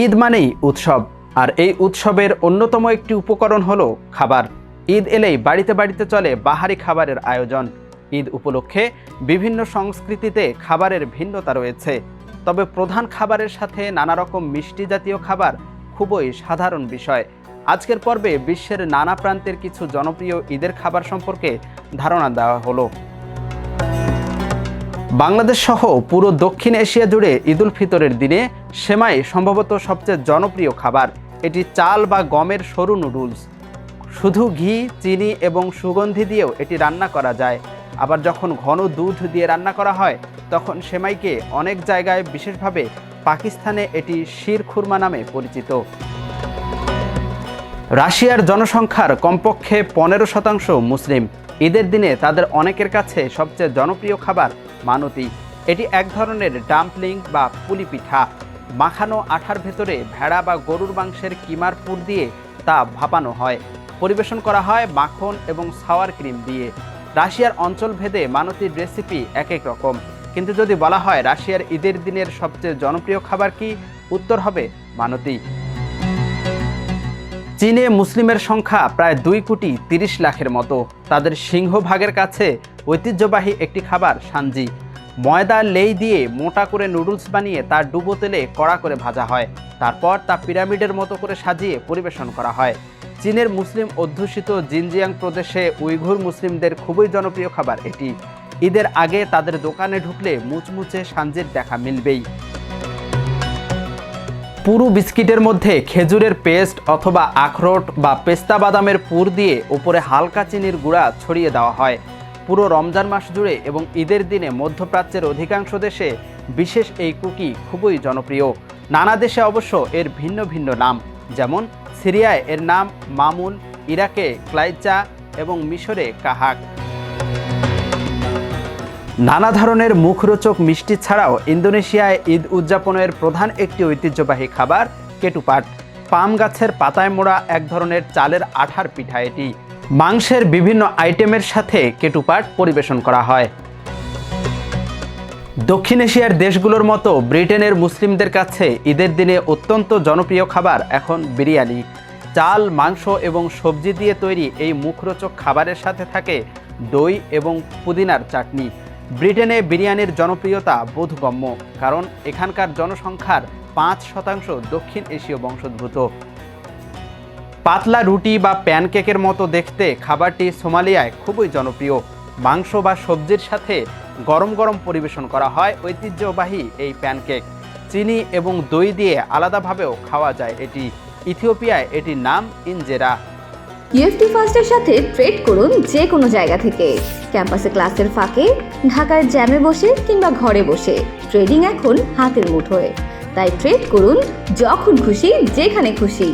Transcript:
ঈদ মানেই উৎসব, আর এই উৎসবের অন্যতম একটি উপকরণ হলো খাবার। ঈদ এলেই বাড়িতে বাড়িতে চলে বাহারি খাবারের আয়োজন। ঈদ উপলক্ষে বিভিন্ন সংস্কৃতিতে খাবারের ভিন্নতা রয়েছে, তবে প্রধান খাবারের সাথে নানা রকম মিষ্টি জাতীয় খাবার খুবই সাধারণ বিষয়। আজকের পর্বে বিশ্বের নানা প্রান্তের কিছু জনপ্রিয় ঈদের খাবার সম্পর্কে ধারণা দেওয়া হলো। বাংলাদেশ সহ পুরো দক্ষিণ এশিয়া জুড়ে ঈদুল ফিতরের দিনে সেমাই সম্ভবত সবচেয়ে জনপ্রিয় খাবার। এটি চাল বা গমের সরু নুডলস। শুধু ঘি, চিনি এবং সুগন্ধি দিয়েও এটি রান্না করা যায়। আবার যখন ঘন দুধ দিয়ে রান্না করা হয় তখন সেমাইকে অনেক জায়গায়, বিশেষভাবে পাকিস্তানে এটি শির খুরমা নামে পরিচিত। রাশিয়ার জনসংখ্যার কমপক্ষে 15% মুসলিম। ঈদের দিনে তাদের অনেকের কাছে সবচেয়ে জনপ্রিয় খাবার মানতি। এটি এক ধরনের ডাম্পলিং বা পুলি পিঠা। মাখানো আঠার ভেতরে ভেড়া বা গরুর মাংসের কিমার পুর দিয়ে তা ভাপানো হয়। পরিবেশন করা হয় মাখন এবং সাওয়ার ক্রিম দিয়ে। রাশিয়ার অঞ্চলভেদে মানতির রেসিপি এক এক রকম, কিন্তু যদি বলা হয় রাশিয়ার ঈদের দিনের সবচেয়ে জনপ্রিয় খাবার কি, উত্তর হবে মানতি। চীনে মুসলিমের সংখ্যা প্রায় 2,30,00,000-এর মতো। তাদের সিংহভাগের কাছে ঐতিহ্যবাহী একটি খাবার সানজি। ময়দা লেই দিয়ে মোটা করে নুডলস বানিয়ে তা ডুবো তেলে কড়া করে ভাজা হয়। তারপর তা পিরামিডের মতো করে সাজিয়ে পরিবেশন করা হয়। চীনের মুসলিম অধ্যুষিত জিনজিয়াং প্রদেশে উইঘুর মুসলিমদের খুবই জনপ্রিয় খাবার এটি। ঈদের আগে তাদের দোকানে ঢুকলে মুচমুচে সানজির দেখা মিলবেই। পুরো বিস্কিটের মধ্যে খেজুরের পেস্ট অথবা আখরোট বা পেস্তা বাদামের পুর দিয়ে উপরে হালকা চিনির গুঁড়া ছড়িয়ে দেওয়া হয়। পুরো রমজান মাস জুড়ে এবং ঈদের দিনে মধ্যপ্রাচ্যের অধিকাংশ দেশে বিশেষ এই কুকি খুবই জনপ্রিয়। নানা দেশে অবশ্য এর ভিন্ন ভিন্ন নাম, যেমন সিরিয়ায় এর নাম মামুন, ইরাকে ক্লাইচা এবং মিশরে কাহাক। নানা ধরনের মুখরোচক মিষ্টি ছাড়াও ইন্দোনেশিয়ায় ঈদ উদযাপনের প্রধান একটি ঐতিহ্যবাহী খাবার কেটুপাট। পাম গাছের পাতায় মোড়া এক ধরনের চালের আঠার পিঠা এটি। মাংসের বিভিন্ন আইটেমের সাথে কেটুপাট পরিবেশন করা হয়। দক্ষিণ এশিয়ার দেশগুলোর মতো ব্রিটেনের মুসলিমদের কাছে ঈদের দিনে অত্যন্ত জনপ্রিয় খাবার এখন বিরিয়ানি। চাল, মাংস এবং সবজি দিয়ে তৈরি এই মুখরোচক খাবারের সাথে থাকে দই এবং পুদিনার চাটনি। ব্রিটেনে বিরিয়ানির জনপ্রিয়তা বোধগম্য, কারণ এখানকার জনসংখ্যার 5% দক্ষিণ এশীয় বংশোদ্ভূত। পাতলা রুটি বা প্যানকেকের মতো দেখতে খাবারটি সোমালিয়ায় খুবই জনপ্রিয়। মাংস বা সবজির সাথে গরম গরম পরিবেশন করা হয় ঐতিহ্যবাহী এই প্যানকেক। চিনি এবং দই দিয়ে আলাদাভাবেও খাওয়া যায় এটি। ইথিওপিয়ায় এটির নাম ইনজেরা। ইউএফটি ফার্স্টের সাথে ট্রেড করুন যে কোনো জায়গা থেকে। ক্যাম্পাসে ক্লাসের ফাঁকে, ঢাকার জ্যামে বসে কিংবা ঘরে বসে, ট্রেডিং এখন হাতের মুঠোয়। তাই ট্রেড করুন যখন খুশি, যেখানে খুশি।